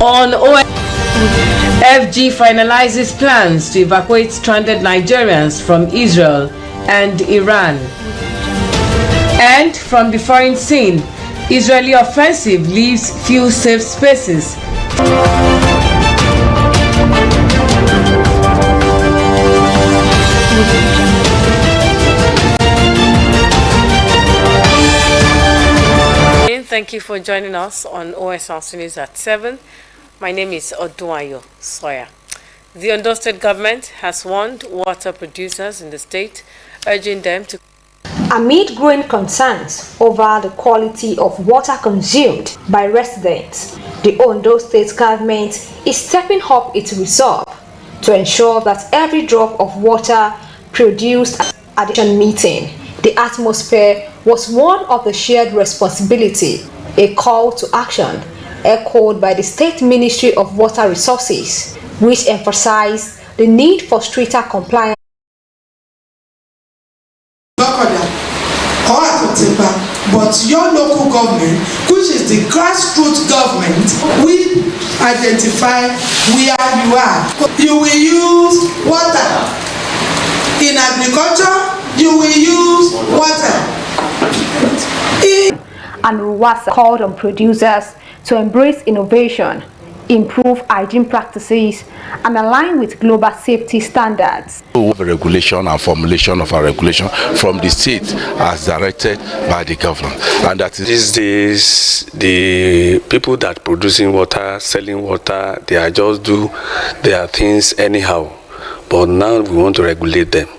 On FG finalizes plans to evacuate stranded Nigerians from Israel and Iran. And from the foreign scene, Israeli offensive leaves few safe spaces. Thank you for joining us on Osrc News at 7. My name is Odunayo Sawyer. The Ondo State government has warned water producers in the state, urging them to... Amid growing concerns over the quality of water consumed by residents, the Ondo State government is stepping up its resolve to ensure that every drop of water produced at the meeting, the atmosphere was one of the shared responsibility, a call to action echoed by the State Ministry of Water Resources, which emphasized the need for stricter compliance. But your local government, which is the grassroots government, we identify where you are. You will use water. In agriculture, you will use water. And Ruwasa called on producers to embrace innovation, improve hygiene practices, and align with global safety standards. Regulation and formulation of a regulation from the state as directed by the government. And that is these days, the people that producing water, selling water, they are just do their things anyhow. But now we want to regulate them.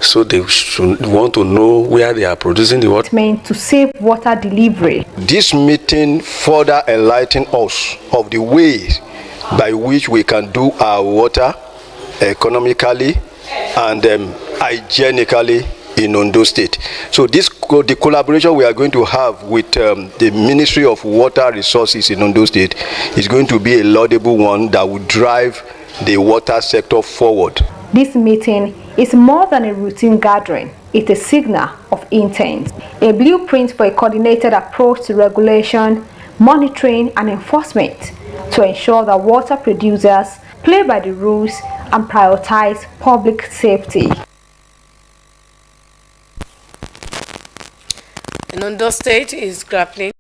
So they should want to know where they are producing the water. Meant to save water delivery. This meeting further enlightened us of the ways by which we can do our water economically and hygienically in Ondo State. So the collaboration we are going to have with the Ministry of Water Resources in Ondo State is going to be a laudable one that will drive the water sector forward. This meeting is more than a routine gathering. It's a signal of intent, a blueprint for a coordinated approach to regulation, monitoring, and enforcement to ensure that water producers play by the rules and prioritize public safety. Ondo State is grappling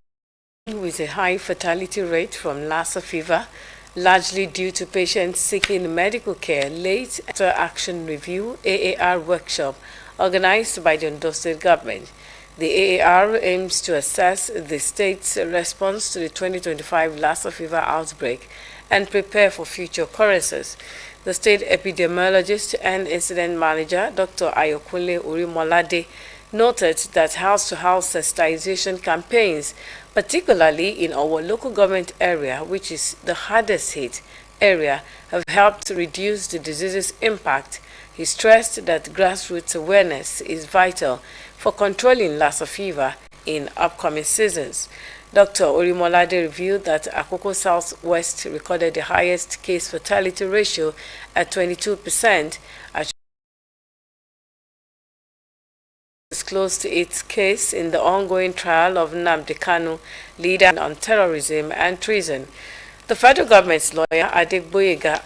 with a high fatality rate from Lassa fever, largely due to patients seeking medical care late after Action Review AAR workshop organized by the Ondo State government. The AAR aims to assess the state's response to the 2025 Lassa fever outbreak and prepare for future occurrences. The state epidemiologist and incident manager, Dr. Ayokunle Urimolade, noted that house-to-house sensitization campaigns, particularly in our local government area, which is the hardest hit area, have helped to reduce the disease's impact. He stressed that grassroots awareness is vital for controlling Lassa fever in upcoming seasons. Dr. Urimolade revealed that Akoko Southwest recorded the highest case fatality ratio at 22%, disclosed its case in the ongoing trial of Nnamdi Kanu, leader on terrorism and treason. The federal government's lawyer, Adegboyega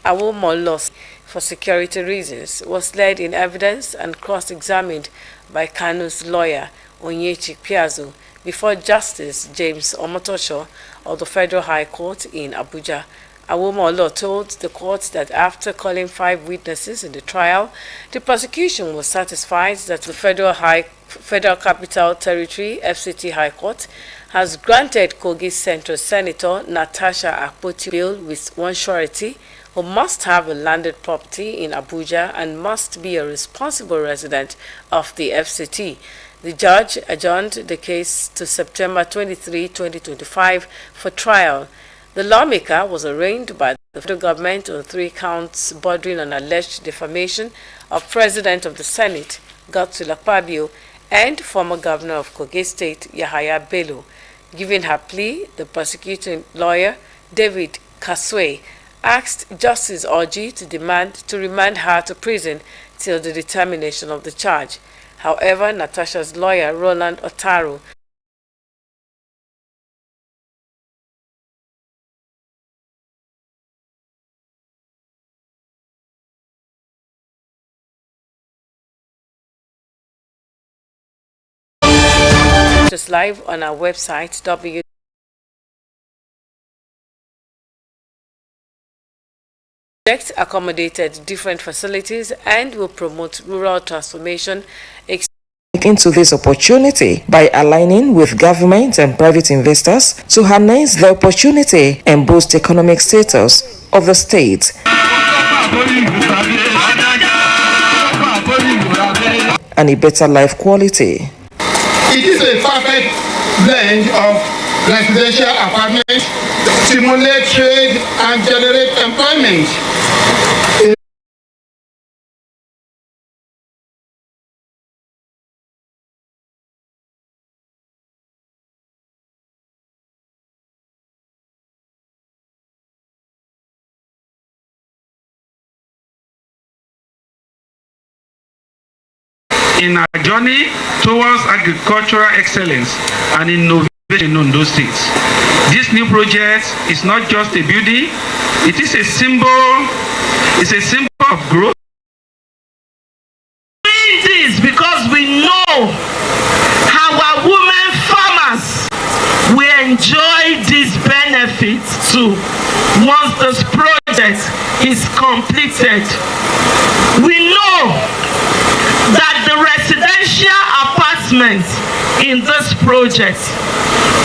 Awomolo, for security reasons, was led in evidence and cross-examined by Kanu's lawyer, Onyechi Piazzo, before Justice James Omotosho of the Federal High Court in Abuja. Awomolo told the court that after calling 5 witnesses in the trial, the prosecution was satisfied that the Federal Capital Territory FCT High Court has granted Kogi Central Senator Natasha Akpoti bail with one surety, who must have a landed property in Abuja and must be a responsible resident of the FCT. The judge adjourned the case to September 23, 2025 for trial. The lawmaker was arraigned by the federal government on 3 counts bordering on alleged defamation of President of the Senate, Godswill Akpabio, and former governor of Kogi State, Yahaya Bello. Given her plea, the prosecuting lawyer, David Kaswe, asked Justice Orji to remand her to prison till the determination of the charge. However, Natasha's lawyer, Roland Otaru, us live on our website, Project accommodated different facilities and will promote rural transformation. Into this opportunity by aligning with government and private investors to harness the opportunity and boost economic status of the state and a better life quality. It is a perfect blend of residential apartments, stimulate trade and generate employment. In our journey towards agricultural excellence and innovation in Ondo State. This new project is not just a building, it is a symbol of growth. Doing this because we know our women farmers will enjoy these benefits too once this project is completed. We know that the residential apartments in this project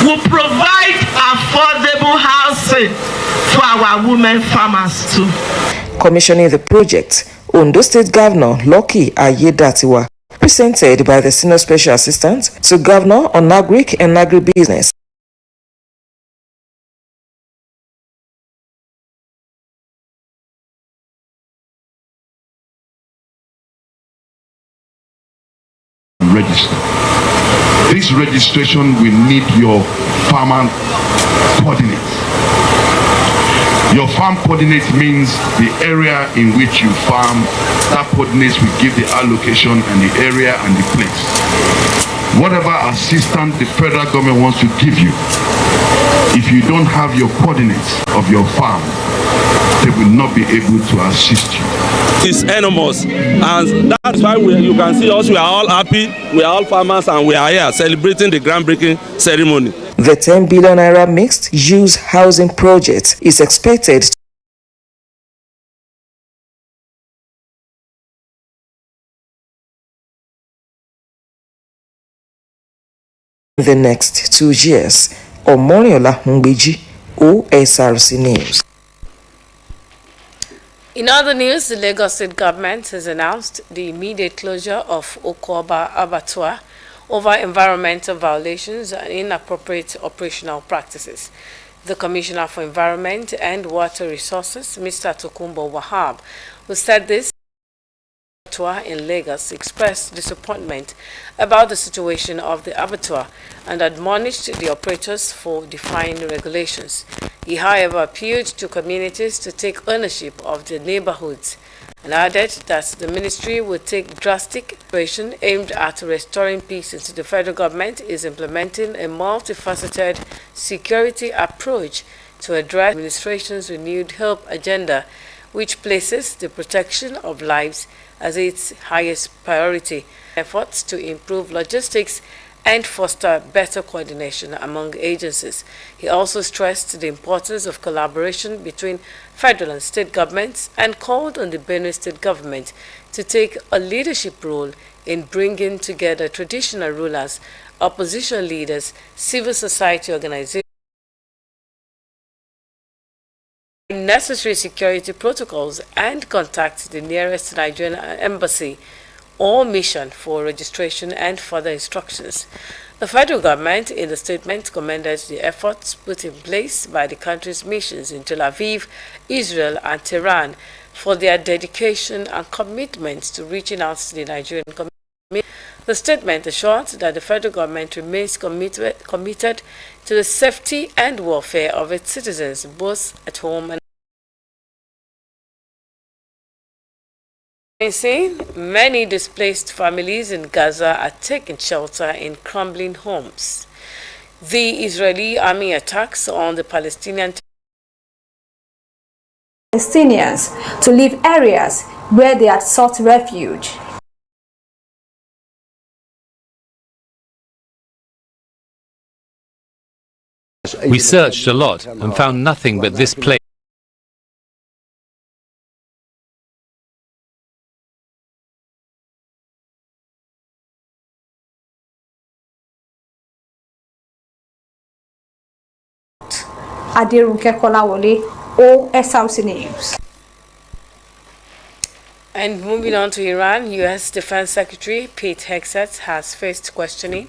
will provide affordable housing for our women farmers too. Commissioning the project, Ondo State Governor Lucky Ayedatiwa, presented by the Senior Special Assistant to Governor on Agric and Agribusiness. Register. This registration will need your farmer coordinates. Your farm coordinates means the area in which you farm. That coordinates will give the allocation and the area and the place. Whatever assistance the federal government wants to give you, if you don't have your coordinates of your farm, they will not be able to assist you. It's enormous, and that's why you can see us. We are all happy, we are all farmers, and we are here celebrating the groundbreaking ceremony. The 10 billion naira mixed-use housing project is expected in the next 2 years. Omoniola Ngbeji, Osrc News. In other news, the Lagos State government has announced the immediate closure of Okoba Abattoir over environmental violations and inappropriate operational practices. The Commissioner for Environment and Water Resources, Mr. Tokumbo Wahab, who said this in Lagos, expressed disappointment about the situation of the abattoir and admonished the operators for defying regulations. He, however, appealed to communities to take ownership of their neighborhoods and added that the ministry would take drastic action aimed at restoring peace into the federal government is implementing a multifaceted security approach to address the administration's renewed hope agenda, which places the protection of lives as its highest priority. Efforts to improve logistics and foster better coordination among agencies. He also stressed the importance of collaboration between federal and state governments and called on the Benue State government to take a leadership role in bringing together traditional rulers, opposition leaders, civil society organizations, necessary security protocols, and contact the nearest Nigerian embassy or mission for registration and further instructions. The federal government, in the statement, commended the efforts put in place by the country's missions in Tel Aviv, Israel, and Tehran for their dedication and commitment to reaching out to the Nigerian community. The statement assured that the federal government remains committed to the safety and welfare of its citizens, both at home and many displaced families in Gaza are taking shelter in crumbling homes. The Israeli army attacks on the Palestinians to leave areas where they had sought refuge. We searched a lot and found nothing but this place. Adirunke Kolawole, Osrc News. And moving on to Iran, U.S. Defense Secretary Pete Hegseth has faced questioning